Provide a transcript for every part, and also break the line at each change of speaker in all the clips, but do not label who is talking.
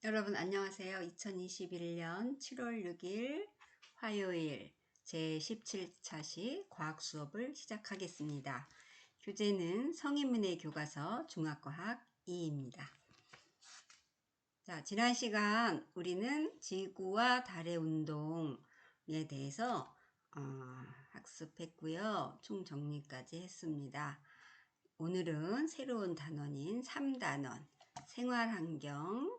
여러분 안녕하세요. 2021년 7월 6일 화요일 제17차시 과학 수업을 시작하겠습니다. 교재는 성인문예 교과서 중학과학 2입니다. 자, 지난 시간 우리는 지구와 달의 운동에 대해서 학습했고요. 총정리까지 했습니다. 오늘은 새로운 단원인 3단원 생활환경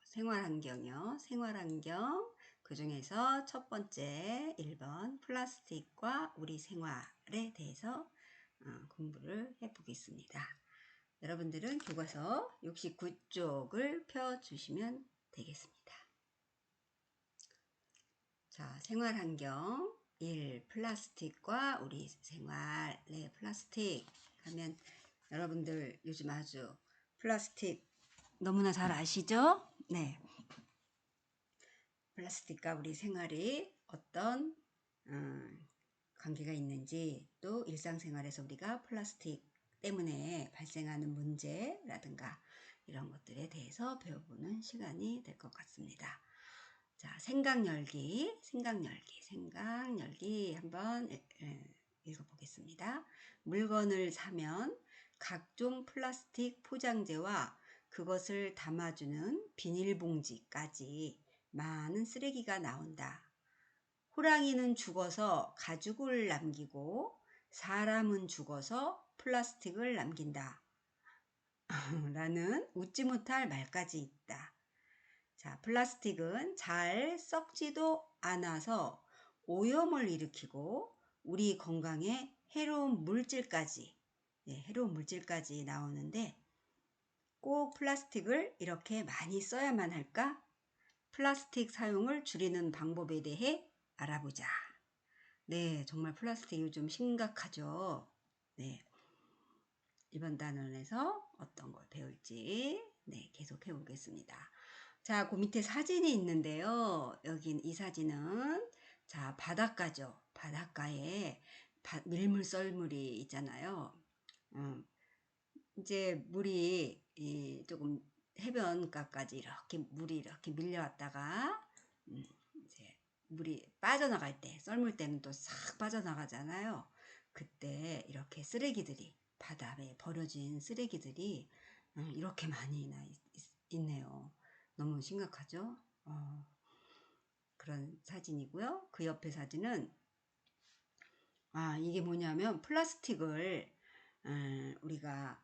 생활환경이요. 생활환경 그 중에서 첫 번째 1번 플라스틱과 우리 생활에 대해서 공부를 해보겠습니다. 여러분들은 교과서 69쪽을 펴주시면 되겠습니다. 자, 생활환경 1. 플라스틱과 우리 생활. 네, 플라스틱 하면 여러분들 요즘 아주 플라스틱 너무나 잘 아시죠? 네. 플라스틱과 우리 생활이 어떤 관계가 있는지, 또 일상생활에서 우리가 플라스틱 때문에 발생하는 문제라든가 이런 것들에 대해서 배워보는 시간이 될 것 같습니다. 자, 생각열기 한번 읽어보겠습니다. 물건을 사면 각종 플라스틱 포장재와 그것을 담아주는 비닐봉지까지 많은 쓰레기가 나온다. 호랑이는 죽어서 가죽을 남기고 사람은 죽어서 플라스틱을 남긴다. 라는 웃지 못할 말까지 있다. 자, 플라스틱은 잘 썩지도 않아서 오염을 일으키고 우리 건강에 해로운 물질까지 나오는데 꼭 플라스틱을 이렇게 많이 써야만 할까? 플라스틱 사용을 줄이는 방법에 대해 알아보자. 네, 정말 플라스틱 요즘 심각하죠. 네, 이번 단원에서 어떤 걸 배울지 계속 해보겠습니다. 자, 그 밑에 사진이 있는데요. 여긴 이 사진은 자, 바닷가죠. 바닷가에 밀물 썰물이 있잖아요. 이제 물이 조금 해변가까지 이렇게 물이 이렇게 밀려왔다가 이제 물이 빠져나갈 때, 썰물 때는 또 싹 빠져나가잖아요. 그때 이렇게 쓰레기들이 바다에 버려진 쓰레기들이 이렇게 많이 있네요. 너무 심각하죠? 그런 사진이고요. 그 옆에 사진은 이게 뭐냐면 플라스틱을 우리가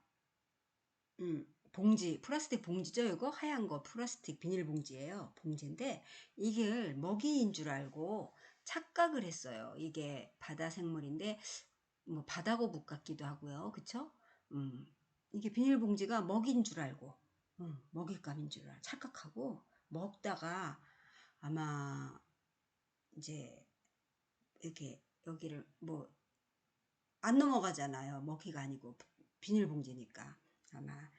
봉지, 플라스틱 봉지죠. 이거 하얀 거 플라스틱 비닐봉지예요. 봉지인데 이게 먹이인 줄 알고 착각을 했어요. 이게 바다 생물인데 뭐 바다거북 같기도 하고요. 그쵸? 이게 비닐봉지가 먹이인 줄 알고 먹잇감인 줄 착각하고 먹다가 아마 이제 이렇게 여기를 뭐 안 넘어가잖아요. 먹이가 아니고 비닐봉지니까 아마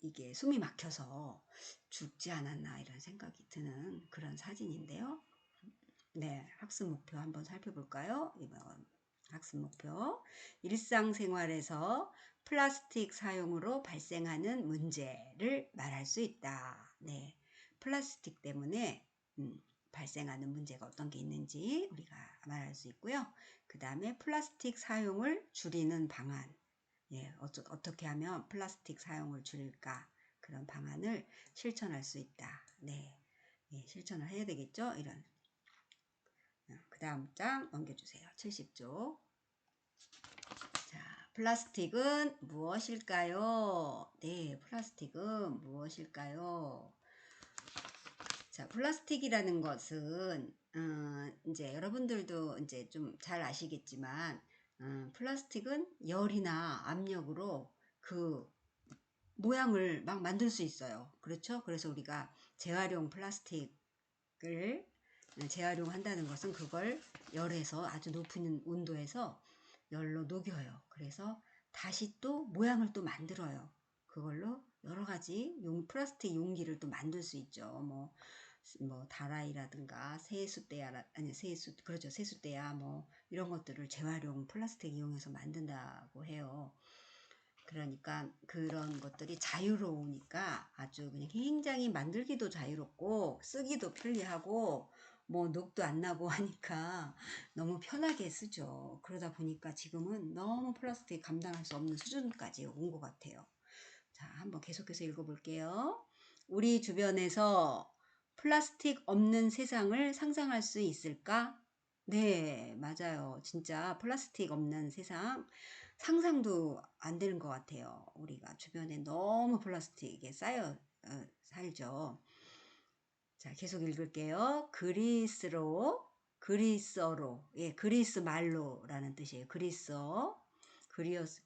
이게 숨이 막혀서 죽지 않았나 이런 생각이 드는 그런 사진인데요. 네, 학습 목표 한번 살펴볼까요? 이번 학습 목표. 일상생활에서 플라스틱 사용으로 발생하는 문제를 말할 수 있다. 네, 플라스틱 때문에 발생하는 문제가 어떤 게 있는지 우리가 말할 수 있고요. 그 다음에 플라스틱 사용을 줄이는 방안. 예, 어떻게 하면 플라스틱 사용을 줄일까? 그런 방안을 실천할 수 있다. 네, 예, 실천을 해야 되겠죠? 이런. 그 다음 장 넘겨주세요. 70쪽. 자, 플라스틱은 무엇일까요? 네, 플라스틱은 무엇일까요? 자, 플라스틱이라는 것은 이제 여러분들도 이제 좀 잘 아시겠지만 플라스틱은 열이나 압력으로 그 모양을 막 만들 수 있어요. 그렇죠? 그래서 우리가 재활용 플라스틱을 재활용한다는 것은 그걸 열에서 아주 높은 온도에서 열로 녹여요. 그래서 다시 또 모양을 또 만들어요. 그걸로 여러 가지 플라스틱 용기를 또 만들 수 있죠. 뭐 다라이라든가 세수대야 아니 그렇죠. 세수대야 뭐 이런 것들을 재활용 플라스틱 이용해서 만든다고 해요. 그러니까 그런 것들이 자유로우니까 아주 그냥 굉장히 만들기도 자유롭고 쓰기도 편리하고 뭐 녹도 안 나고 하니까 너무 편하게 쓰죠. 그러다 보니까 지금은 너무 플라스틱 감당할 수 없는 수준까지 온 것 같아요. 자, 한번 계속해서 읽어볼게요. 우리 주변에서 플라스틱 없는 세상을 상상할 수 있을까? 네, 맞아요. 진짜 플라스틱 없는 세상 상상도 안 되는 것 같아요. 우리가 주변에 너무 플라스틱에 쌓여 살죠. 자, 계속 읽을게요. 그리스어로, 예, 그리스 말로라는 뜻이에요.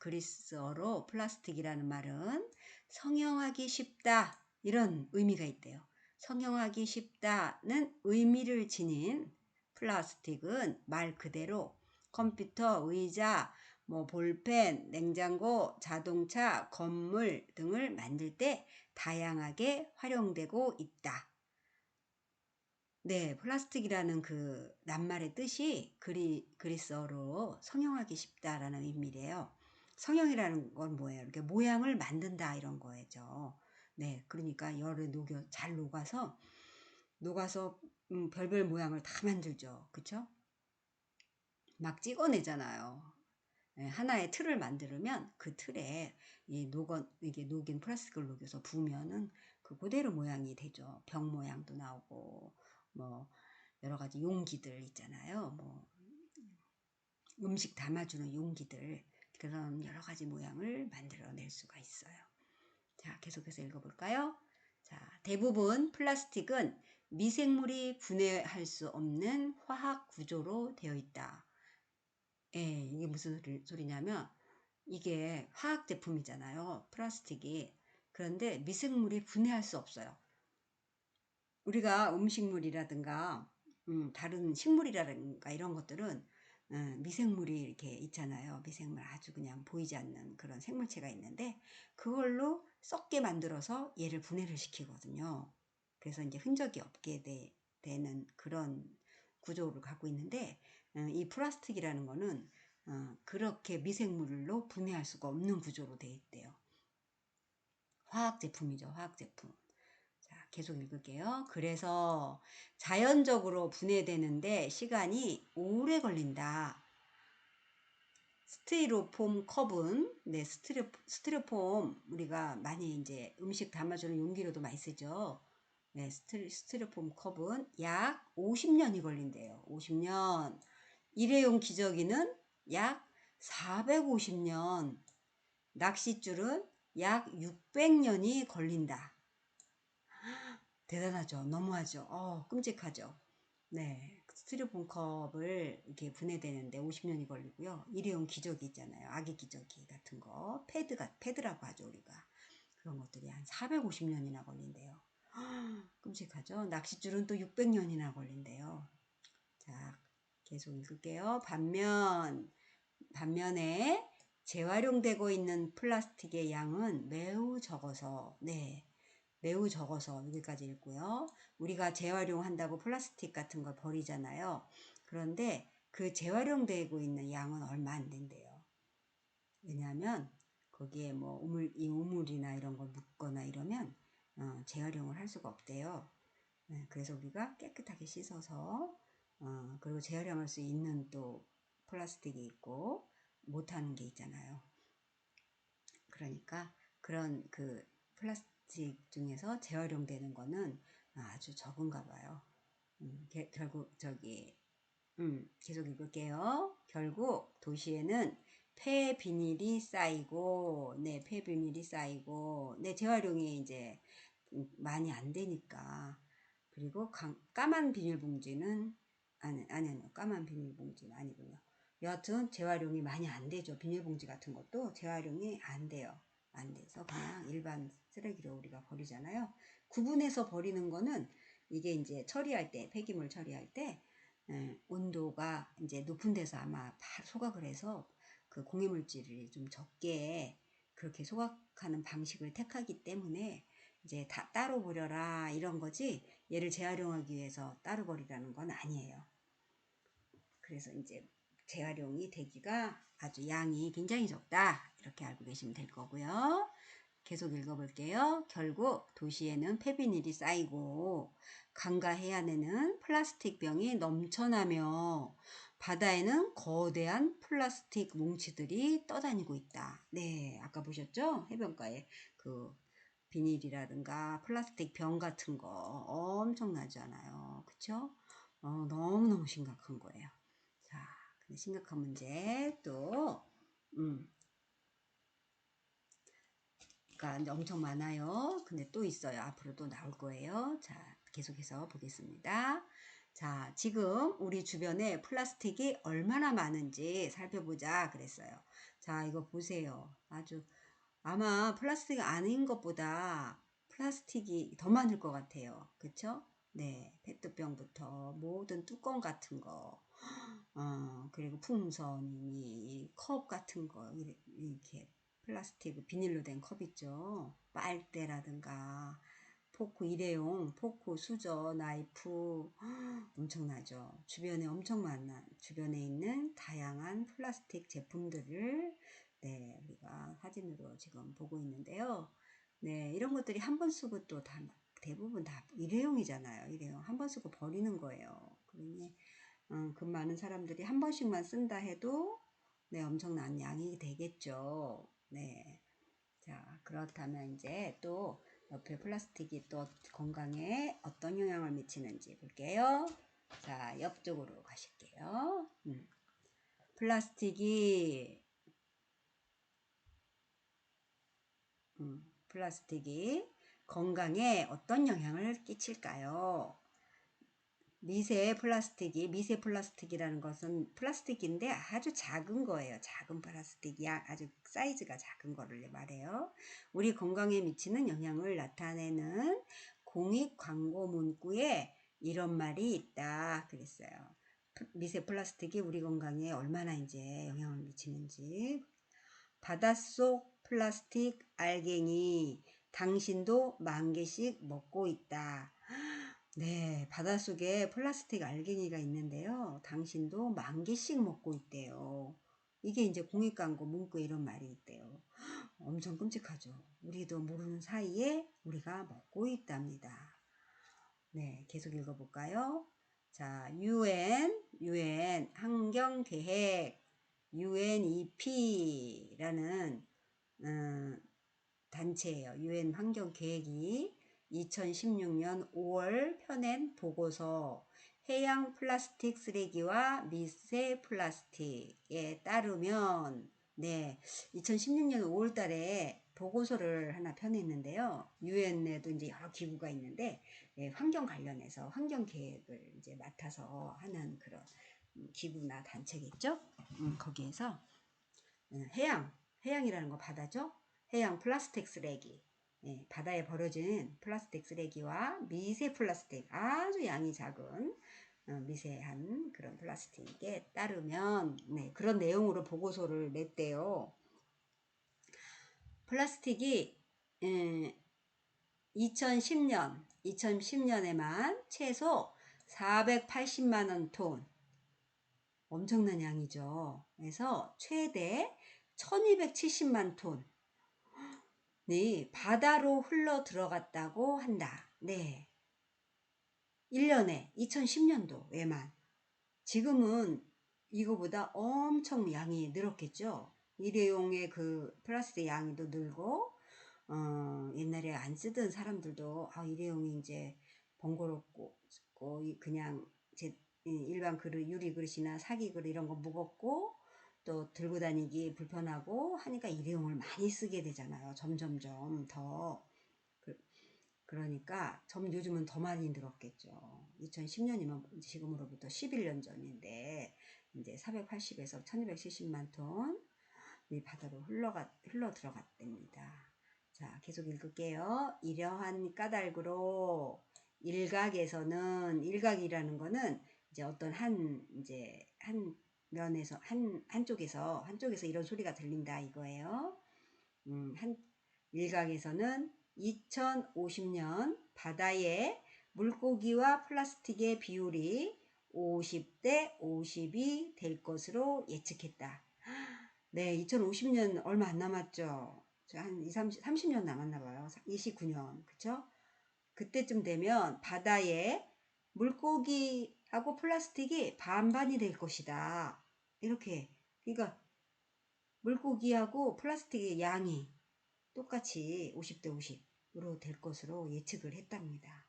그리스어로 플라스틱이라는 말은 성형하기 쉽다, 이런 의미가 있대요. 성형하기 쉽다는 의미를 지닌 플라스틱은 말 그대로 컴퓨터, 의자, 뭐 볼펜, 냉장고, 자동차, 건물 등을 만들 때 다양하게 활용되고 있다. 네, 플라스틱이라는 그 낱말의 뜻이 그리스어로 성형하기 쉽다라는 의미래요. 성형이라는 건 뭐예요? 이렇게 모양을 만든다 이런 거죠. 네, 그러니까 열을 잘 녹아서 별별 모양을 다 만들죠. 그쵸? 막 찍어내잖아요. 네, 하나의 틀을 만들면 그 틀에 이게 녹인 플라스틱을 녹여서 부으면은 그 그대로 모양이 되죠. 병 모양도 나오고 뭐 여러 가지 용기들 있잖아요. 뭐 음식 담아주는 용기들, 그런 여러 가지 모양을 만들어낼 수가 있어요. 자, 계속해서 읽어볼까요? 자, 대부분 플라스틱은 미생물이 분해할 수 없는 화학 구조로 되어 있다. 예, 이게 무슨 소리냐면 이게 화학 제품이잖아요. 플라스틱이. 그런데 미생물이 분해할 수 없어요. 우리가 음식물이라든가 다른 식물이라든가 이런 것들은 미생물이 이렇게 있잖아요. 미생물 아주 그냥 보이지 않는 그런 생물체가 있는데 그걸로 썩게 만들어서 얘를 분해를 시키거든요. 그래서 이제 흔적이 없게 되는 그런 구조를 갖고 있는데 이 플라스틱이라는 거는 그렇게 미생물로 분해할 수가 없는 구조로 되어 있대요. 화학 제품이죠. 화학 제품. 자, 계속 읽을게요. 그래서 자연적으로 분해되는데 시간이 오래 걸린다. 스티로폼 컵은, 네, 스티로폼 우리가 많이 이제 음식 담아주는 용기로도 많이 쓰죠. 네, 스티로폼 컵은 약 50년이 걸린대요. 50년. 일회용 기저귀는 약 450년. 낚싯줄은 약 600년이 걸린다. 대단하죠. 너무하죠. 끔찍하죠. 네. 스티로폼 컵을 이렇게 분해되는데 50년이 걸리고요. 일회용 기저귀 있잖아요. 아기 기저귀 같은 거. 패드라고 하죠, 우리가. 그런 것들이 한 450년이나 걸린대요. 끔찍하죠. 낚싯줄은 또 600년이나 걸린대요. 자, 계속 읽을게요. 반면에 재활용되고 있는 플라스틱의 양은 매우 적어서 여기까지 읽고요. 우리가 재활용한다고 플라스틱 같은 걸 버리잖아요. 그런데 그 재활용되고 있는 양은 얼마 안 된대요. 왜냐하면 거기에 뭐 우물이나 이런 걸 묻거나 이러면 재활용을 할 수가 없대요. 네, 그래서 우리가 깨끗하게 씻어서 그리고 재활용할 수 있는 또 플라스틱이 있고 못하는 게 있잖아요. 그러니까 그런 그 플라스틱 중에서 재활용되는 거는 아주 적은가 봐요. 결국 계속 읽을게요. 결국 도시에는 폐비닐이 쌓이고, 재활용이 이제 많이 안 되니까. 그리고 까만 비닐봉지는 아니요, 까만 비닐봉지는 아니군요. 여하튼 재활용이 많이 안 되죠. 비닐봉지 같은 것도 재활용이 안 돼요. 안 돼서 그냥 일반 쓰레기로 우리가 버리잖아요. 구분해서 버리는 거는 이게 이제 폐기물 처리할 때 온도가 이제 높은 데서 아마 소각을 해서 그 공해물질을 좀 적게 그렇게 소각하는 방식을 택하기 때문에 이제 다 따로 버려라 이런 거지, 얘를 재활용하기 위해서 따로 버리라는 건 아니에요. 그래서 이제 재활용이 되기가 아주 양이 굉장히 적다 이렇게 알고 계시면 될 거고요. 계속 읽어볼게요. 결국 도시에는 폐비닐이 쌓이고 강과 해안에는 플라스틱 병이 넘쳐나며 바다에는 거대한 플라스틱 뭉치들이 떠다니고 있다. 네, 아까 보셨죠? 해변가에 그 비닐이라든가 플라스틱 병 같은 거 엄청나잖아요. 그쵸? 너무너무 심각한 거예요. 자, 근데 심각한 문제 또 그러니까 엄청 많아요. 근데 또 있어요. 앞으로 또 나올 거예요. 자, 계속해서 보겠습니다. 자, 지금 우리 주변에 플라스틱이 얼마나 많은지 살펴보자 그랬어요. 자, 이거 보세요. 아주 아마 플라스틱 아닌 것보다 플라스틱이 더 많을 것 같아요. 그쵸? 네, 페트병부터 모든 뚜껑 같은 거, 그리고 풍선이 컵 같은 거 이렇게 플라스틱 비닐로 된 컵 있죠. 빨대라든가 포크 일회용 포크 수저 나이프 엄청나죠. 주변에 엄청 많은 주변에 있는 다양한 플라스틱 제품들을 네 우리가 사진으로 지금 보고 있는데요. 네 이런 것들이 한 번 쓰고 또 다 대부분 다 일회용이잖아요. 일회용 한 번 쓰고 버리는 거예요. 그러니 그 많은 사람들이 한 번씩만 쓴다 해도 네, 엄청난 양이 되겠죠. 네. 자, 그렇다면 이제 또 옆에 플라스틱이 또 건강에 어떤 영향을 미치는지 볼게요. 자, 옆쪽으로 가실게요. 플라스틱이 플라스틱이 건강에 어떤 영향을 끼칠까요? 미세 플라스틱이라는 것은 플라스틱인데 아주 작은 거예요. 작은 플라스틱이 아주 사이즈가 작은 거를 말해요. 우리 건강에 미치는 영향을 나타내는 공익 광고 문구에 이런 말이 있다 그랬어요. 미세 플라스틱이 우리 건강에 얼마나 이제 영향을 미치는지. 바닷속 플라스틱 알갱이 당신도 10,000개씩 먹고 있다. 네, 바닷속에 플라스틱 알갱이가 있는데요. 당신도 10,000개씩 먹고 있대요. 이게 이제 공익광고 문구에 이런 말이 있대요. 엄청 끔찍하죠. 우리도 모르는 사이에 우리가 먹고 있답니다. 네, 계속 읽어볼까요? 자, UN 환경계획, UNEP라는 단체예요. UN 환경계획이 2016년 5월 펴낸 보고서 해양 플라스틱 쓰레기와 미세 플라스틱에 따르면 네, 2016년 5월 달에 보고서를 하나 펴냈는데요. 유엔에도 이제 여러 기구가 있는데 네, 환경 관련해서 환경 계획을 이제 맡아서 하는 그런 기구나 단체겠죠. 거기에서 해양이라는 거 바다죠. 해양 플라스틱 쓰레기, 예, 바다에 버려진 플라스틱 쓰레기와 미세 플라스틱, 아주 양이 작은 미세한 그런 플라스틱에 따르면 네, 그런 내용으로 보고서를 냈대요. 플라스틱이 2010년에만 최소 480만원 톤, 엄청난 양이죠. 그래서 최대 1270만 톤 네, 바다로 흘러 들어갔다고 한다. 네. 1년에 2010년도에만. 지금은 이거보다 엄청 양이 늘었겠죠. 일회용의 그 플라스틱 양이 또 늘고 옛날에 안 쓰던 사람들도 일회용이 이제 번거롭고 그냥 일반 그릇 유리 그릇이나 사기 그릇 이런 거 무겁고 또 들고 다니기 불편하고 하니까 일회용을 많이 쓰게 되잖아요. 점점점 더. 그러니까 요즘은 더 많이 늘었겠죠. 2010년이면 지금으로부터 11년 전인데 이제 480에서 1270만 톤이 바다로 흘러 들어갔답니다. 자, 계속 읽을게요. 이러한 까닭으로 일각이라는 거는 이제 어떤 한 면에서 한쪽에서 이런 소리가 들린다 이거예요. 일각에서는 2050년 바다의 물고기와 플라스틱의 비율이 50대 50이 될 것으로 예측했다. 네, 2050년 얼마 안 남았죠. 한 30년 남았나 봐요. 29년. 그쵸? 그때쯤 되면 바다에 물고기하고 플라스틱이 반반이 될 것이다. 이렇게. 그러니까 물고기하고 플라스틱의 양이 똑같이 50대 50으로 될 것으로 예측을 했답니다.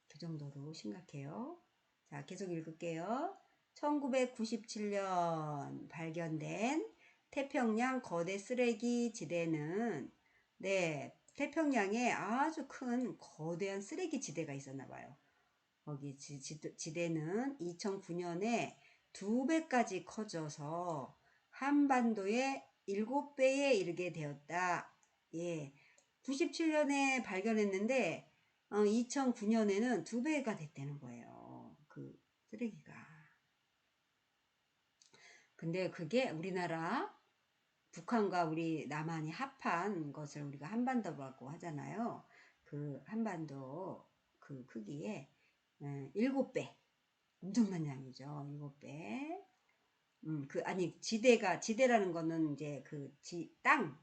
그 정도로 심각해요. 자, 계속 읽을게요. 1997년 발견된 태평양 거대 쓰레기 지대는, 네, 태평양에 아주 큰 거대한 쓰레기 지대가 있었나 봐요. 거기 지대는 2009년에 2배까지 커져서 한반도의 7배에 이르게 되었다. 예. 97년에 발견했는데 2009년에는 2배가 됐다는 거예요. 그 쓰레기가. 근데 그게 우리나라 북한과 우리 남한이 합한 것을 우리가 한반도라고 하잖아요. 그 한반도 그 크기에 7배. 엄청난 양이죠. 7배. 아니, 지대라는 거는 이제 땅,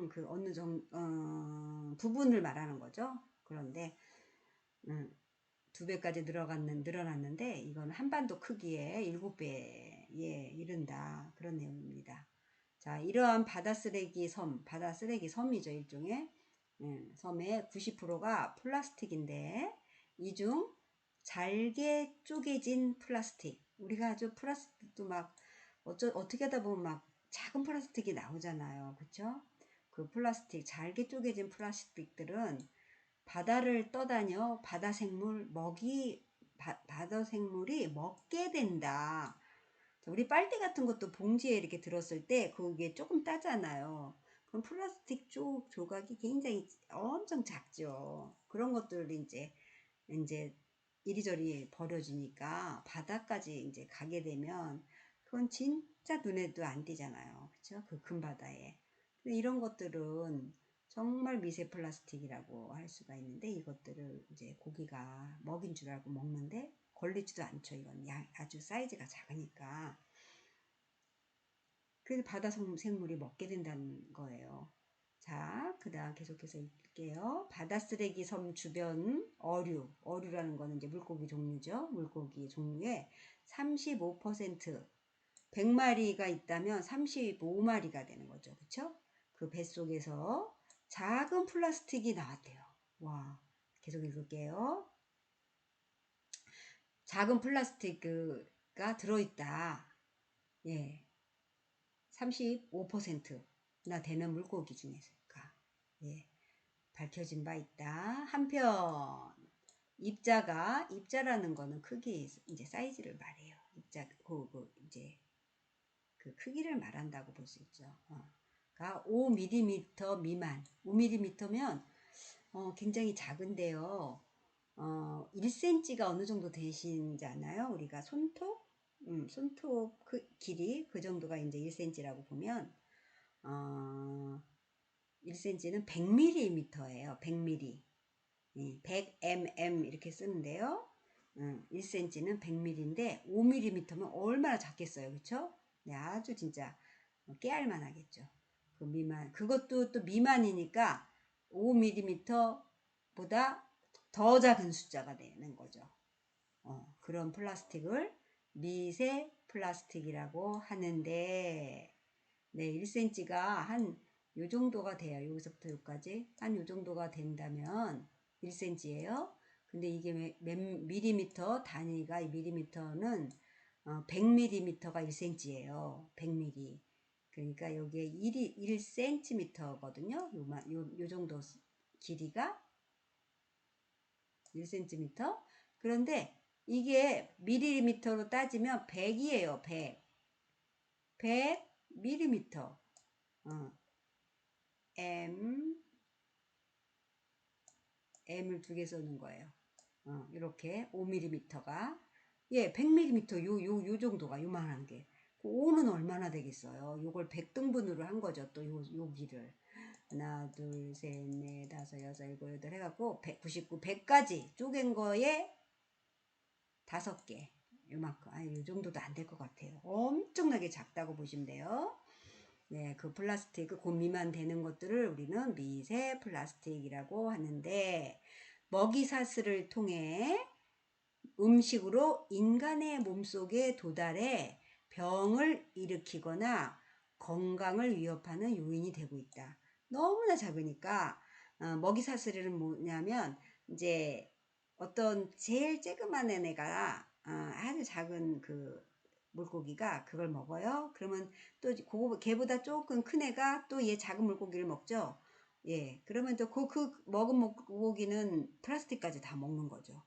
그 어느 부분을 말하는 거죠. 그런데, 2배까지 늘어났는데, 이건 한반도 크기의 7배에 이른다. 그런 내용입니다. 자, 이러한 바다 쓰레기 섬이죠, 일종의. 섬의 90%가 플라스틱인데, 이 중 잘게 쪼개진 플라스틱. 우리가 아주 플라스틱도 막, 어떻게 하다 보면 막 작은 플라스틱이 나오잖아요. 그쵸? 그 플라스틱, 잘게 쪼개진 플라스틱들은 바다를 떠다녀 바다 생물이 먹게 된다. 우리 빨대 같은 것도 봉지에 이렇게 들었을 때 그게 조금 따잖아요. 그럼 플라스틱 조각이 굉장히 엄청 작죠. 그런 것들이 이제 이리저리 버려지니까 바다까지 이제 가게 되면 그건 진짜 눈에도 안 띄잖아요. 그쵸? 그 큰 바다에. 근데 이런 것들은 정말 미세 플라스틱이라고 할 수가 있는데 이것들을 이제 고기가 먹인 줄 알고 먹는데 걸리지도 않죠. 이건 아주 사이즈가 작으니까. 그래서 바다 생물이 먹게 된다는 거예요. 자, 그 다음 계속해서 읽을게요. 바다 쓰레기 섬 주변 어류라는 거는 이제 물고기 종류죠. 물고기 종류의 35%, 100마리가 있다면 35마리가 되는 거죠. 그쵸? 그 뱃속에서 작은 플라스틱이 나왔대요. 와, 계속 읽을게요. 작은 플라스틱가 들어있다. 예. 35%나 되는 물고기 중에서가 예, 밝혀진 바 있다. 한편 입자라는 거는 크기 이제 사이즈를 말해요. 입자 이제 그 크기를 말한다고 볼 수 있죠. 가 5mm 미만. 5mm면 굉장히 작은데요. 1cm가 어느 정도 되시잖아요. 우리가 손톱 길이 그 정도가 이제 1cm라고 보면 1cm는 100mm예요. 100mm. 100mm 이렇게 쓰는데요. 1cm는 100mm인데 5mm면 얼마나 작겠어요. 그쵸? 네, 아주 진짜 깨알만 하겠죠. 그 미만. 그것도 또 미만이니까 5mm보다 더 작은 숫자가 되는 거죠. 그런 플라스틱을 미세 플라스틱이라고 하는데, 네, 1cm가 한 요 정도가 돼요. 여기서부터 여기까지 한 요 정도가 된다면 1cm예요. 근데 이게 몇 밀리미터 단위가 이 밀리미터는 100mm가 1cm예요. 100mm. 그러니까 여기에 1cm거든요. 요 정도 길이가 1cm. 그런데 이게 밀리미터로 따지면 100이에요. 100. 100mm. M을 2개 써는 거예요. 이렇게 5mm가 100mm 요 정도가 요만한 게. 5는 얼마나 되겠어요? 요걸 100등분으로 한 거죠. 또 요 길을. 하나, 둘, 셋, 넷, 다섯, 여섯, 일곱, 여덟 해갖고 199, 100까지 쪼갠 거에 5개. 요만큼, 요 정도도 안 될 것 같아요. 엄청나게 작다고 보시면 돼요. 네, 그 플라스틱, 그 미만 되는 것들을 우리는 미세 플라스틱이라고 하는데, 먹이사슬을 통해 음식으로 인간의 몸속에 도달해 병을 일으키거나 건강을 위협하는 요인이 되고 있다. 너무나 작으니까 먹이사슬은 뭐냐면 이제 어떤 제일 쬐그만 애가 아주 작은 그 물고기가 그걸 먹어요. 그러면 또 걔보다 조금 큰 애가 또 얘 작은 물고기를 먹죠. 예, 그러면 또 그 먹은 물고기는 플라스틱까지 다 먹는 거죠.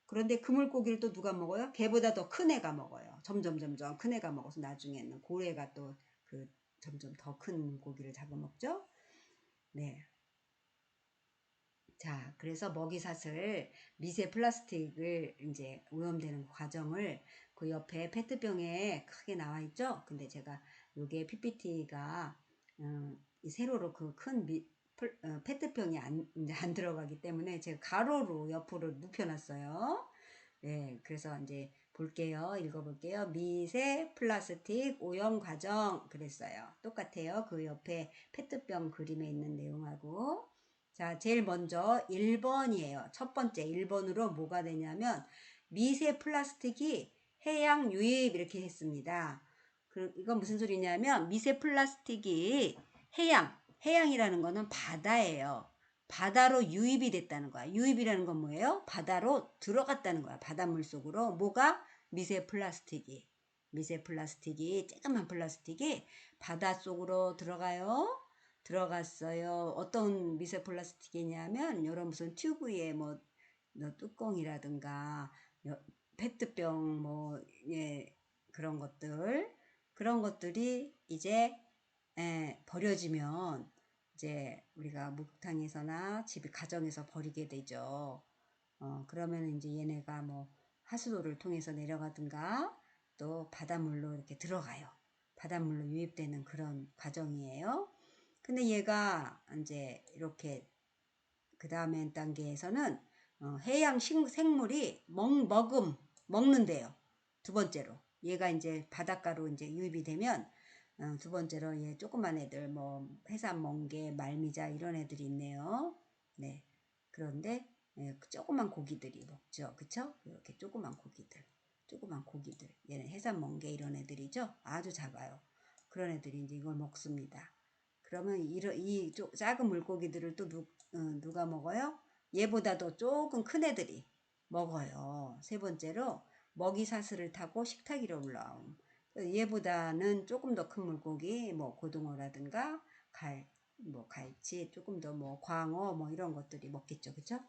그런데 그 물고기를 또 누가 먹어요? 걔보다 더 큰 애가 먹어요. 점점 큰 애가 먹어서 나중에는 고래가 또 그 점점 더 큰 물고기를 잡아먹죠. 네. 자, 그래서 먹이사슬 미세 플라스틱을 이제 오염되는 과정을 그 옆에 페트병에 크게 나와 있죠. 근데 제가 요게 PPT가 이 세로로 그 큰 페트병이 이제 안 들어가기 때문에 제가 가로로 옆으로 눕혀놨어요. 네, 그래서 이제 볼게요. 읽어볼게요. 미세 플라스틱 오염 과정 그랬어요. 똑같아요. 그 옆에 페트병 그림에 있는 내용하고. 자, 제일 먼저 1번이에요. 첫 번째 1번으로 뭐가 되냐면 미세 플라스틱이 해양 유입 이렇게 했습니다. 이건 무슨 소리냐면 미세 플라스틱이 해양이라는 거는 바다예요. 바다로 유입이 됐다는 거야. 유입이라는 건 뭐예요? 바다로 들어갔다는 거야. 바닷물 속으로. 뭐가? 미세 플라스틱이. 미세 플라스틱이, 조그만 플라스틱이 바다 속으로 들어가요. 들어갔어요. 어떤 미세 플라스틱이냐면, 이런 무슨 튜브에 뭐, 뚜껑이라든가, 페트병 뭐, 예, 그런 것들. 그런 것들이 이제, 버려지면, 이제 우리가 목욕탕에서나 집 가정에서 버리게 되죠. 그러면 이제 얘네가 뭐 하수도를 통해서 내려가든가 또 바닷물로 이렇게 들어가요. 바닷물로 유입되는 그런 과정이에요. 근데 얘가 이제 이렇게 그 다음에 단계에서는 해양 생물이 먹는데요. 두 번째로 얘가 이제 바닷가로 이제 유입이 되면 두 번째로 얘 조그만 애들 뭐 해삼, 멍게, 말미자 이런 애들이 있네요. 네. 그런데 조그만 고기들이 먹죠. 그쵸? 이렇게 조그만 고기들. 얘는 해삼, 멍게 이런 애들이죠. 아주 작아요. 그런 애들이 이제 이걸 먹습니다. 그러면 이 작은 물고기들을 또 누가 먹어요? 얘보다도 조금 큰 애들이 먹어요. 세 번째로 먹이 사슬을 타고 식탁 위로 올라옴. 얘보다는 조금 더 큰 물고기, 뭐 고등어라든가 갈치, 조금 더 뭐 광어, 뭐 이런 것들이 먹겠죠, 그쵸?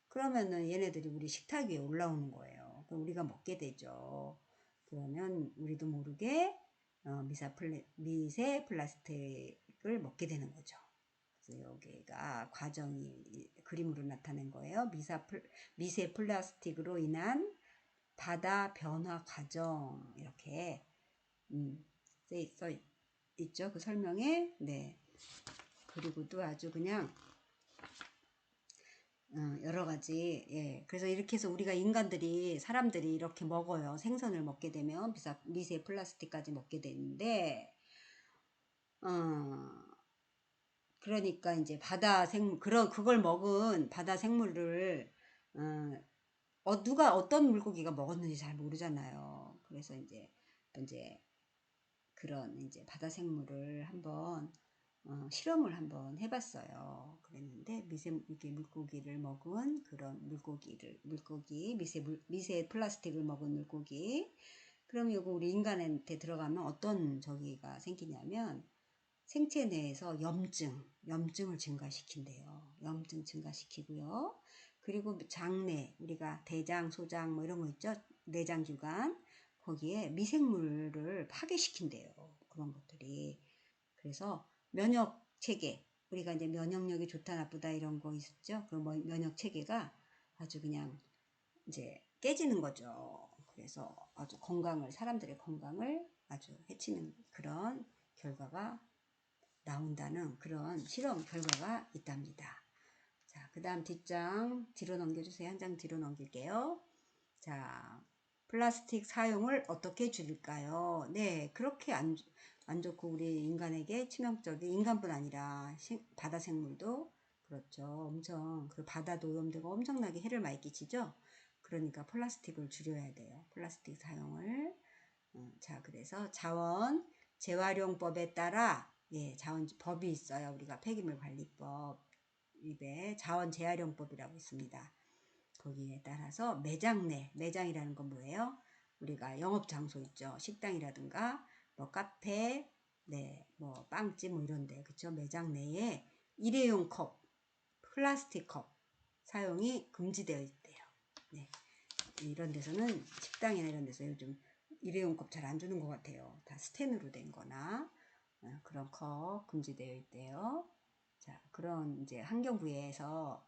그러면은 얘네들이 우리 식탁 위에 올라오는 거예요. 그럼 우리가 먹게 되죠. 그러면 우리도 모르게 미세 플라스틱을 먹게 되는 거죠. 그래서 여기가 과정이 그림으로 나타낸 거예요. 미세 플라스틱으로 인한 바다 변화 과정 이렇게 써 있죠. 그 설명에. 네. 그리고 또 아주 그냥 여러 가지. 예. 그래서 이렇게 해서 우리가 사람들이 이렇게 먹어요. 생선을 먹게 되면 미세 플라스틱까지 먹게 되는데 그러니까 이제 그걸 먹은 바다 생물을 누가 어떤 물고기가 먹었는지 잘 모르잖아요. 그래서 이제 그런 이제 바다 생물을 한번 실험을 한번 해봤어요. 그랬는데 이게 물고기를 먹은 그런 미세 플라스틱을 먹은 물고기. 그럼 이거 우리 인간한테 들어가면 어떤 저기가 생기냐면 생체 내에서 염증을 증가시킨대요. 염증 증가시키고요. 그리고 장내, 우리가 대장, 소장 뭐 이런 거 있죠? 내장기관 거기에 미생물을 파괴시킨대요. 그런 것들이. 그래서 면역 체계, 우리가 이제 면역력이 좋다 나쁘다 이런 거 있었죠? 그 면역 체계가 아주 그냥 이제 깨지는 거죠. 그래서 아주 사람들의 건강을 아주 해치는 그런 결과가 나온다는 그런 실험 결과가 있답니다. 자, 그 다음 뒷장 뒤로 넘겨주세요. 한 장 뒤로 넘길게요. 자, 플라스틱 사용을 어떻게 줄일까요? 네, 그렇게 안 좋고 우리 인간에게 치명적인, 인간뿐 아니라 바다 생물도 그렇죠. 엄청 그 바다도 오염되고 엄청나게 해를 많이 끼치죠. 그러니까 플라스틱을 줄여야 돼요. 플라스틱 사용을. 자, 그래서 자원 재활용법에 따라 자원 법이 있어요. 우리가 폐기물 관리법 입에 자원 재활용법이라고 있습니다. 거기에 따라서 매장 내, 매장이라는 건 뭐예요? 우리가 영업 장소 있죠. 식당이라든가 뭐 카페, 네, 뭐 빵집 뭐 이런데 그쵸? 매장 내에 일회용 컵, 플라스틱 컵 사용이 금지되어 있대요. 네, 이런 데서는 식당이나 이런 데서 요즘 일회용 컵 잘 안 주는 것 같아요. 다 스텐으로 된 거나 그런 컵 금지되어 있대요. 자, 그런 이제 환경부에서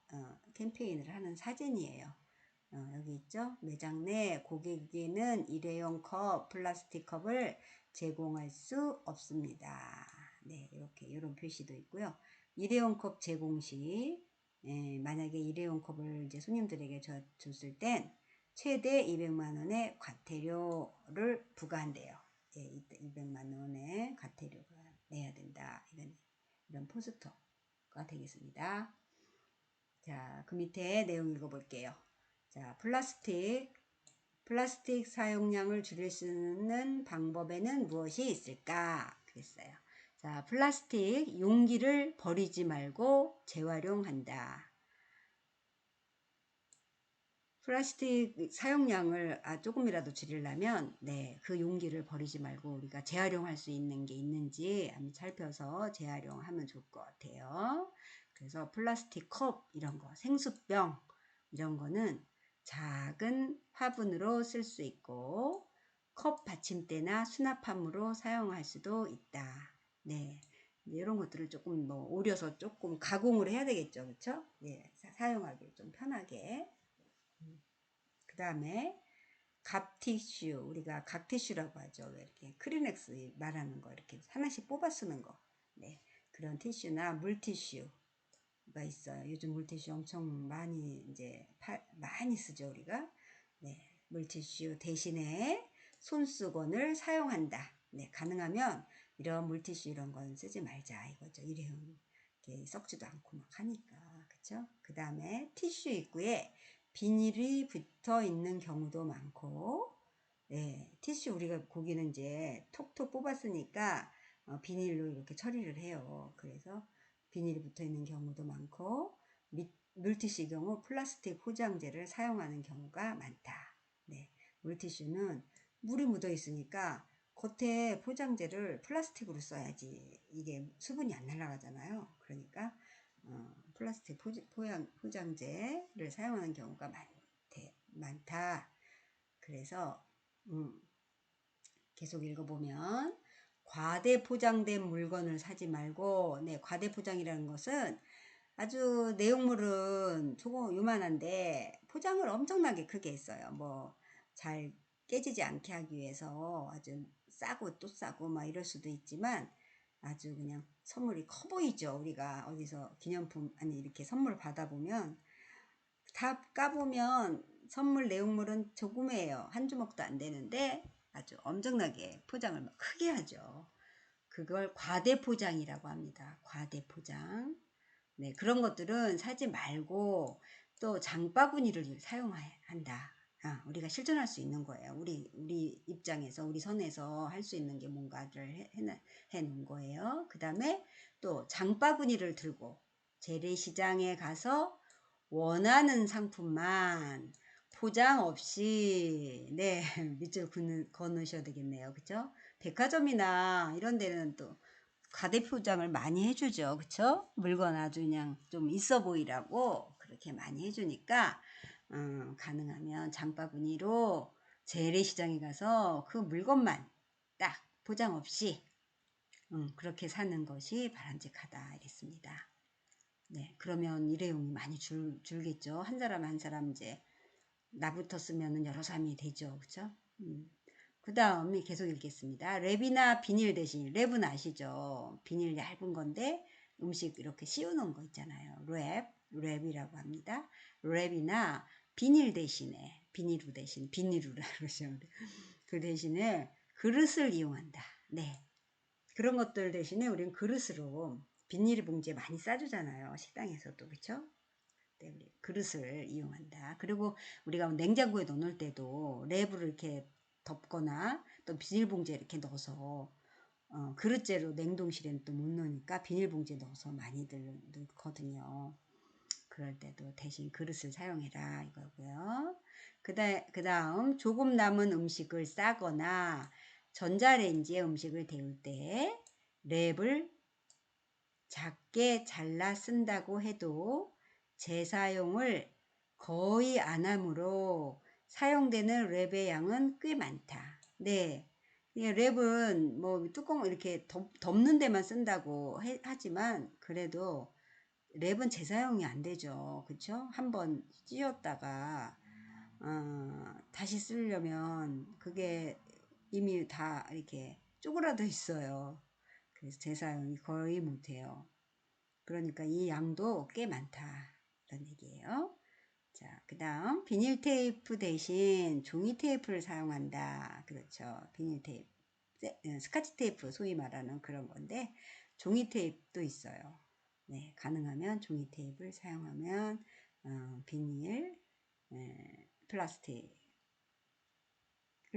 캠페인을 하는 사진이에요. 여기 있죠? 매장 내 고객에게는 일회용 컵, 플라스틱 컵을 제공할 수 없습니다. 네, 이렇게 이런 표시도 있고요. 일회용 컵 제공 시 만약에 일회용 컵을 이제 손님들에게 줬을 땐 최대 200만 원의 과태료를 부과한대요. 예, 200만 원의 과태료가 내야 된다. 이런 포스터가 되겠습니다. 자, 그 밑에 내용 읽어볼게요. 자, 플라스틱 사용량을 줄일 수 있는 방법에는 무엇이 있을까? 그랬어요. 자, 플라스틱 용기를 버리지 말고 재활용한다. 플라스틱 사용량을 조금이라도 줄이려면 그 용기를 버리지 말고 우리가 재활용할 수 있는 게 있는지 한번 살펴서 재활용하면 좋을 것 같아요. 그래서 플라스틱 컵 이런 거, 생수병 이런 거는 작은 화분으로 쓸 수 있고 컵 받침대나 수납함으로 사용할 수도 있다. 네. 이런 것들을 조금 뭐 오려서 조금 가공을 해야 되겠죠. 그렇죠? 예, 사용하기 좀 편하게. 그 다음에 갑티슈, 우리가 각티슈라고 하죠. 이렇게 크리넥스 말하는 거 이렇게 하나씩 뽑아 쓰는 거. 네, 그런 티슈나 물티슈가 있어요. 요즘 물티슈 엄청 많이 이제 많이 쓰죠 우리가. 네, 물티슈 대신에 손수건을 사용한다. 네, 가능하면 이런 물티슈 이런 건 쓰지 말자 이거죠. 일회용 썩지도 않고 막 하니까 그쵸? 그 다음에 티슈 입구에 비닐이 붙어 있는 경우도 많고, 네, 티슈 우리가 고기는 이제 톡톡 뽑았으니까 비닐로 이렇게 처리를 해요. 그래서 비닐이 붙어 있는 경우도 많고, 물티슈 경우 플라스틱 포장재를 사용하는 경우가 많다. 네, 물티슈는 물이 묻어 있으니까 겉에 포장재를 플라스틱으로 써야지 이게 수분이 안 날아가잖아요. 그러니까 플라스틱 포장재를 사용하는 경우가 많다. 그래서 계속 읽어보면 과대 포장된 물건을 사지 말고, 네, 과대 포장이라는 것은 아주 내용물은 조금 요만한데 포장을 엄청나게 크게 했어요. 뭐 잘 깨지지 않게 하기 위해서 아주 싸고 또 싸고 막 이럴 수도 있지만 아주 그냥 선물이 커 보이죠. 우리가 어디서 기념품 아니 이렇게 선물 받아보면 다 까보면 선물 내용물은 조금이에요. 한 주먹도 안 되는데 아주 엄청나게 포장을 막 크게 하죠. 그걸 과대 포장이라고 합니다. 과대 포장. 네, 그런 것들은 사지 말고 또 장바구니를 사용한다. 우리가 실천할 수 있는 거예요. 우리 입장에서, 우리 선에서 할 수 있는 게 뭔가를 해 놓은 거예요. 그 다음에 또 장바구니를 들고 재래시장에 가서 원하는 상품만 포장 없이, 네, 밑줄 거으셔야 되겠네요. 그쵸? 백화점이나 이런 데는 또 과대 포장을 많이 해주죠. 그쵸? 물건 아주 그냥 좀 있어 보이라고 그렇게 많이 해주니까 가능하면 장바구니로 재래시장에 가서 그 물건만 딱 포장 없이 그렇게 사는 것이 바람직하다 이랬습니다. 네, 그러면 일회용이 많이 줄겠죠. 한 사람 한 사람 이제 나부터 쓰면은 여러 사람이 되죠. 그쵸? 그 다음에 계속 읽겠습니다. 랩이나 비닐 대신, 랩은 아시죠? 비닐 얇은 건데 음식 이렇게 씌우는 거 있잖아요. 랩이라고 합니다. 랩이나 비닐 대신에 비닐우 대신 비닐우라 그러죠. 그 대신에 그릇을 이용한다. 네. 그런 것들 대신에 우리는 그릇으로 비닐봉지에 많이 싸주잖아요. 식당에서도 그렇죠? 네, 우리 그릇을 이용한다. 그리고 우리가 냉장고에 넣어놓을 때도 랩을 이렇게 덮거나 또 비닐봉지에 이렇게 넣어서 그릇째로 냉동실에는 또 못 넣으니까 비닐봉지에 넣어서 많이들 넣거든요. 그럴 때도 대신 그릇을 사용해라 이거고요. 그 다음 조금 남은 음식을 싸거나 전자레인지에 음식을 데울 때 랩을 작게 잘라 쓴다고 해도 재사용을 거의 안 하므로 사용되는 랩의 양은 꽤 많다. 네. 랩은 뭐 뚜껑 이렇게 덮는 데만 쓴다고 하지만 그래도 랩은 재사용이 안 되죠. 그쵸? 한번 찧었다가 다시 쓰려면 그게 이미 다 이렇게 쪼그라져 있어요. 그래서 재사용이 거의 못해요. 그러니까 이 양도 꽤 많다. 이런 얘기예요. 자, 그 다음 비닐 테이프 대신 종이 테이프를 사용한다. 그렇죠. 비닐 테이프, 스카치 테이프 소위 말하는 그런 건데 종이 테이프도 있어요. 네, 가능하면 종이 테이프를 사용하면 비닐, 플라스틱을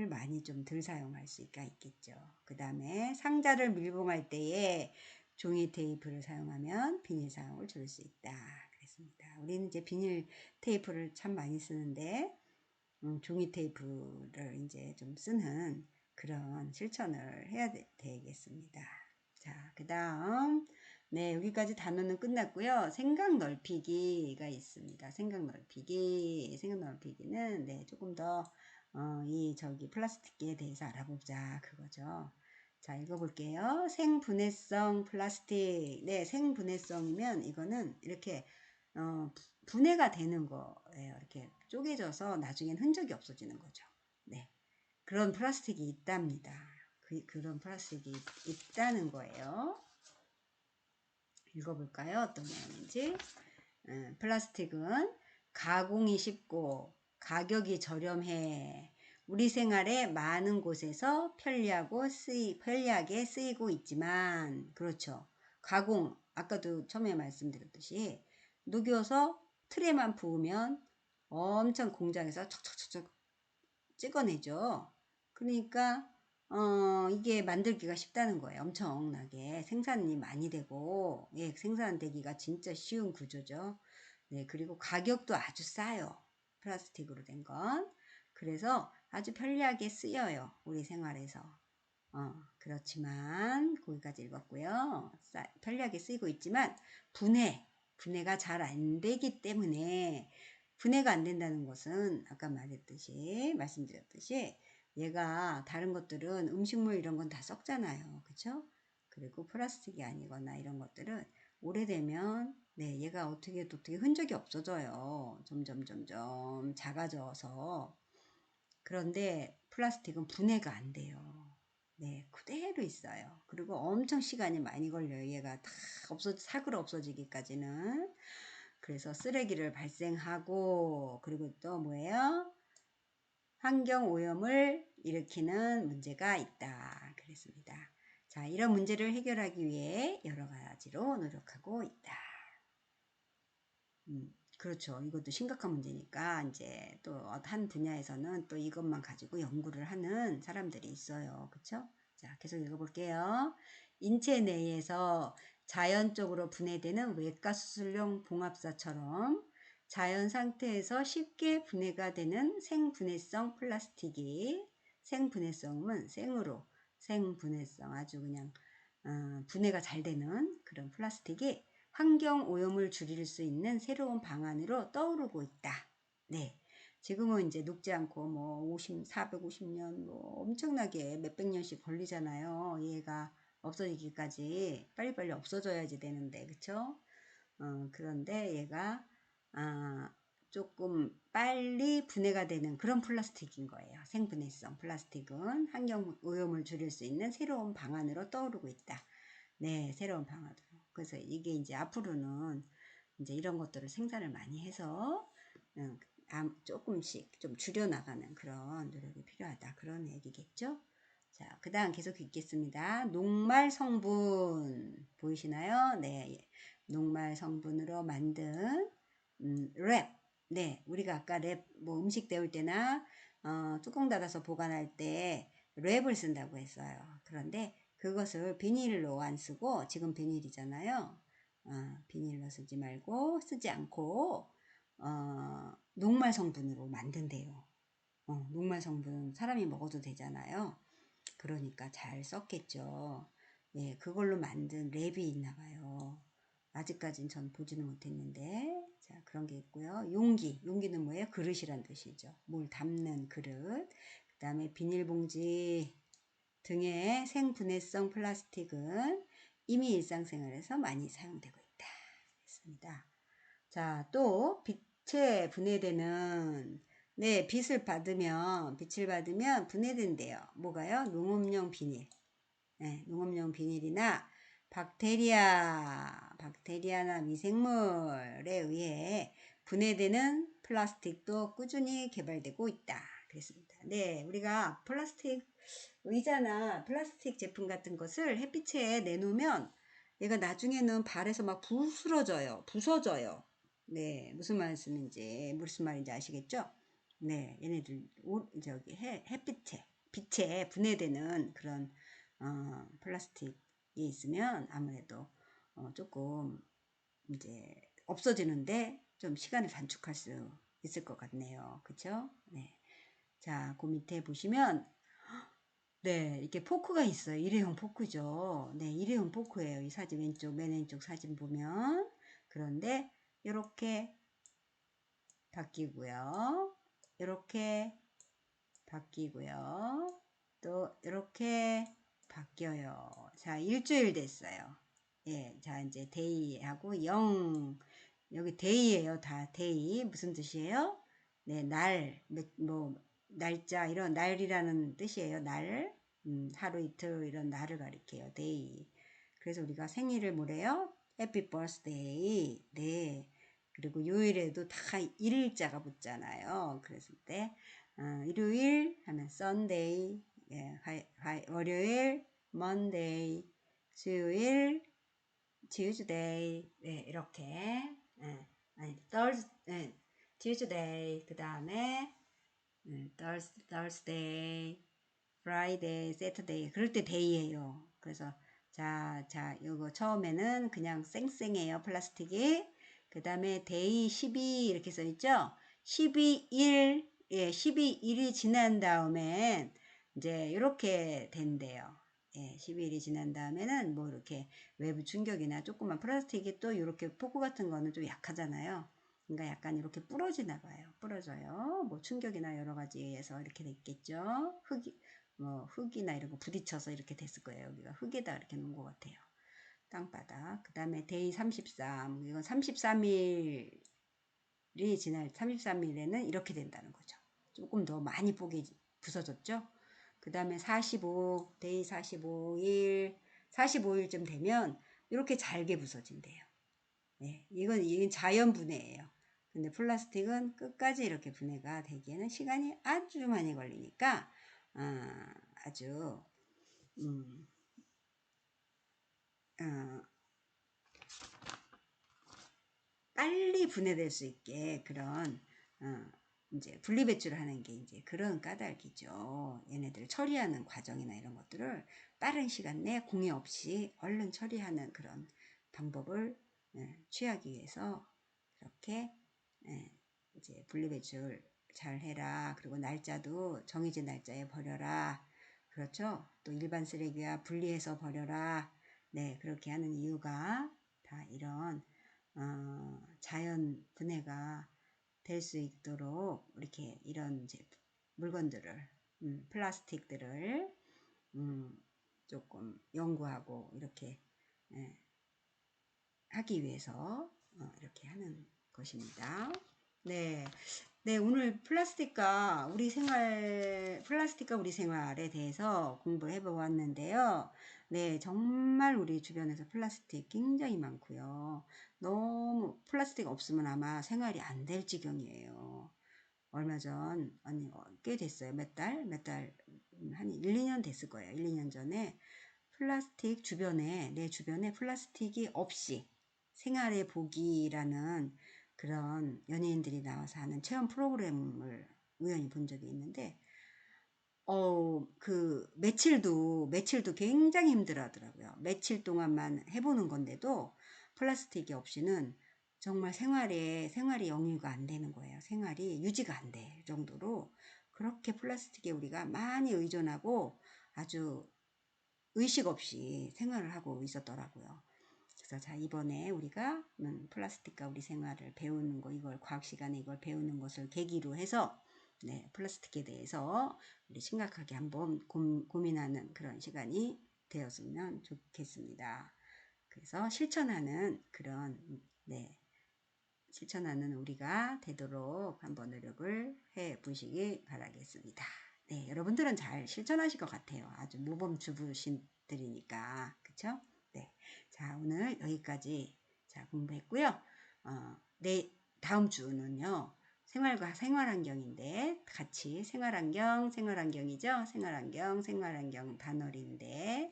많이 좀 덜 사용할 수가 있겠죠. 그 다음에 상자를 밀봉할 때에 종이 테이프를 사용하면 비닐 사용을 줄일 수 있다. 그랬습니다. 우리는 이제 비닐 테이프를 참 많이 쓰는데 종이 테이프를 이제 좀 쓰는 그런 실천을 해야 되겠습니다. 자, 그 다음 네, 여기까지 단어는 끝났고요. 생각 넓히기가 있습니다. 생각 넓히기는 네, 조금 더 저기 플라스틱에 대해서 알아보자 그거죠. 자, 읽어볼게요. 생분해성 플라스틱. 네, 생분해성이면 이거는 이렇게 분해가 되는 거예요. 이렇게 쪼개져서 나중엔 흔적이 없어지는 거죠. 네, 그런 플라스틱이 있답니다. 그런 플라스틱이 있다는 거예요. 읽어볼까요? 어떤 내용인지. 플라스틱은 가공이 쉽고 가격이 저렴해 우리 생활에 많은 곳에서 편리하게 쓰이고 있지만 그렇죠. 가공 아까도 처음에 말씀드렸듯이 녹여서 틀에만 부으면 엄청 공장에서 척척척척 찍어내죠. 그러니까 이게 만들기가 쉽다는 거예요. 엄청나게 생산이 많이 되고 예, 생산되기가 진짜 쉬운 구조죠. 네, 그리고 가격도 아주 싸요. 플라스틱으로 된 건. 그래서 아주 편리하게 쓰여요. 우리 생활에서. 그렇지만 거기까지 읽었고요. 편리하게 쓰이고 있지만 분해가 잘 안 되기 때문에 분해가 안 된다는 것은 아까 말씀드렸듯이 얘가 다른 것들은 음식물 이런 건 다 썩잖아요. 그쵸? 그리고 플라스틱이 아니거나 이런 것들은 오래되면 네, 얘가 어떻게 흔적이 없어져요. 점점 작아져서. 그런데 플라스틱은 분해가 안 돼요. 네, 그대로 있어요. 그리고 엄청 시간이 많이 걸려요. 얘가 다 사그러 없어지기까지는. 그래서 쓰레기를 발생하고 그리고 또 뭐예요? 환경 오염을 일으키는 문제가 있다. 그랬습니다. 자, 이런 문제를 해결하기 위해 여러 가지로 노력하고 있다. 그렇죠. 이것도 심각한 문제니까 이제 또 한 분야에서는 또 이것만 가지고 연구를 하는 사람들이 있어요. 그렇죠? 자, 계속 읽어볼게요. 인체 내에서 자연적으로 분해되는 외과수술용 봉합사처럼 자연 상태에서 쉽게 분해가 되는 생분해성 플라스틱이 생분해성은 생분해성 아주 그냥 분해가 잘 되는 그런 플라스틱이 환경 오염을 줄일 수 있는 새로운 방안으로 떠오르고 있다. 네. 지금은 이제 녹지 않고 뭐 450년 뭐 엄청나게 몇백 년씩 걸리잖아요. 얘가 없어지기까지 빨리빨리 없어져야지 되는데, 그쵸? 그런데 얘가 조금 빨리 분해가 되는 그런 플라스틱인 거예요. 생분해성 플라스틱은 환경 오염을 줄일 수 있는 새로운 방안으로 떠오르고 있다. 네, 새로운 방안으로. 그래서 이게 이제 앞으로는 이제 이런 것들을 생산을 많이 해서 조금씩 좀 줄여나가는 그런 노력이 필요하다. 그런 얘기겠죠? 자, 그 다음 계속 읽겠습니다. 녹말 성분 보이시나요? 네, 녹말 성분으로 만든 랩. 네, 우리가 아까 랩 뭐 음식 데울 때나 뚜껑 닫아서 보관할 때 랩을 쓴다고 했어요. 그런데 그것을 비닐로 안 쓰고 지금 비닐이잖아요. 비닐로 쓰지 않고 녹말 성분으로 만든대요. 녹말 성분 사람이 먹어도 되잖아요. 그러니까 잘 썼겠죠. 예, 그걸로 만든 랩이 있나 봐요. 아직까진 전 보지는 못했는데. 자, 그런 게 있고요. 용기. 용기는 뭐예요? 그릇이란 뜻이죠. 물 담는 그릇. 그 다음에 비닐봉지 등의 생분해성 플라스틱은 이미 일상생활에서 많이 사용되고 있다. 했습니다. 자, 또 빛에 분해되는 네, 빛을 받으면 분해된대요. 뭐가요? 농업용 비닐. 네, 농업용 비닐이나 박테리아나 미생물에 의해 분해되는 플라스틱도 꾸준히 개발되고 있다. 그랬습니다. 네, 우리가 플라스틱 의자나 플라스틱 제품 같은 것을 햇빛에 내놓으면 얘가 나중에는 발에서 막 부서져요. 네, 무슨 말인지 아시겠죠? 네, 얘네들 빛에 분해되는 그런 플라스틱이 있으면 아무래도 조금 이제 없어지는데 좀 시간을 단축할 수 있을 것 같네요. 그쵸? 네. 자, 그 밑에 보시면 네, 이렇게 포크가 있어요. 일회용 포크죠. 네, 일회용 포크예요. 이 사진 맨 왼쪽 사진 보면. 그런데 이렇게 바뀌고요. 이렇게 바뀌고요. 또 이렇게 바뀌어요. 자, 일주일 됐어요. 예, 자, 이제 데이하고 여기 데이예요. 다 데이. 무슨 뜻이에요? 네, 날짜, 이런 날이라는 뜻이에요. 하루 이틀 이런 날을 가리켜요. 데이. 그래서 우리가 생일을 뭐래요? 해피 버스데이. 네. 그리고 요일에도 다 일자가 붙잖아요. 그랬을 때 일요일 하면 Sunday, 예, 월요일 Monday, 수요일 Tuesday, 네, 이렇게 예, 아니 Tuesday 그 다음에 Thursday, Friday, Saturday 그럴 때 day예요. 그래서 요거 처음에는 그냥 쌩쌩해요. 플라스틱이. 그 다음에 day 12 이렇게 써 있죠. 12일, 예, 12일이 지난 다음엔 이제 이렇게 된대요. 예, 12일이 지난 다음에는 뭐 이렇게 외부 충격이나 조그만 플라스틱이 또 이렇게 포크 같은 거는 좀 약하잖아요. 그러니까 약간 이렇게 부러지나 봐요. 부러져요. 뭐 충격이나 여러 가지에서 이렇게 됐겠죠. 흙이나 이런 거 부딪혀서 이렇게 됐을 거예요. 여기가 흙에다 이렇게 놓은 것 같아요. 땅바닥. 그 다음에 데이 33. 이건 33일이 지날 33일에는 이렇게 된다는 거죠. 조금 더 많이 부서졌죠. 그 다음에 45, 데이 45일쯤 되면 이렇게 잘게 부서진대요. 네, 이건 자연 분해예요. 근데 플라스틱은 끝까지 이렇게 분해가 되기에는 시간이 아주 많이 걸리니까 아주 음, 어, 빨리 분해될 수 있게 그런 이제 분리배출을 하는 게 이제 그런 까닭이죠. 얘네들 처리하는 과정이나 이런 것들을 빠른 시간 내에 공해 없이 얼른 처리하는 그런 방법을 취하기 위해서 그렇게 이제 분리배출 잘 해라. 그리고 날짜도 정해진 날짜에 버려라. 그렇죠? 또 일반 쓰레기와 분리해서 버려라. 네, 그렇게 하는 이유가 다 이런 자연 분해가 될 수 있도록 이렇게 이런 물건들을 플라스틱들을 조금 연구하고 이렇게 예, 하기 위해서 이렇게 하는 것입니다. 네. 네, 오늘 플라스틱과 우리 생활에 대해서 공부해 보았는데요. 네, 정말 우리 주변에서 플라스틱 굉장히 많고요. 너무 플라스틱 없으면 아마 생활이 안 될 지경이에요. 얼마 전, 아니, 꽤 됐어요. 몇 달, 한 1, 2년 됐을 거예요. 1, 2년 전에 플라스틱 주변에, 내 주변에 플라스틱이 없이 생활의 복이라는 그런 연예인들이 나와서 하는 체험 프로그램을 우연히 본 적이 있는데, 며칠도 굉장히 힘들어 하더라고요. 며칠 동안만 해보는 건데도 플라스틱이 없이는 정말 생활이 영위가 안 되는 거예요. 생활이 유지가 안 될 정도로 그렇게 플라스틱에 우리가 많이 의존하고 아주 의식 없이 생활을 하고 있었더라고요. 그래서 자, 이번에 우리가 플라스틱과 우리 생활을 배우는 거, 이걸 과학 시간에 이걸 배우는 것을 계기로 해서 네, 플라스틱에 대해서 우리 심각하게 한번 고민하는 그런 시간이 되었으면 좋겠습니다. 그래서 실천하는 그런 네, 실천하는 우리가 되도록 한번 노력을 해 보시기 바라겠습니다. 네, 여러분들은 잘 실천하실 것 같아요. 아주 모범주부신들이니까. 그쵸? 네. 자, 오늘 여기까지 자, 공부했고요. 다음 주는요. 생활과 생활환경인데 같이 생활환경이죠. 생활환경 단어인데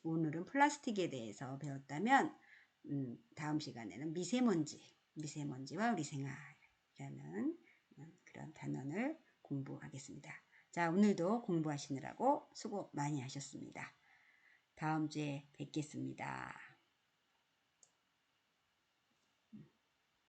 오늘은 플라스틱에 대해서 배웠다면 다음 시간에는 미세먼지와 우리 생활이라는 그런 단원을 공부하겠습니다. 자, 오늘도 공부하시느라고 수고 많이 하셨습니다. 다음 주에 뵙겠습니다.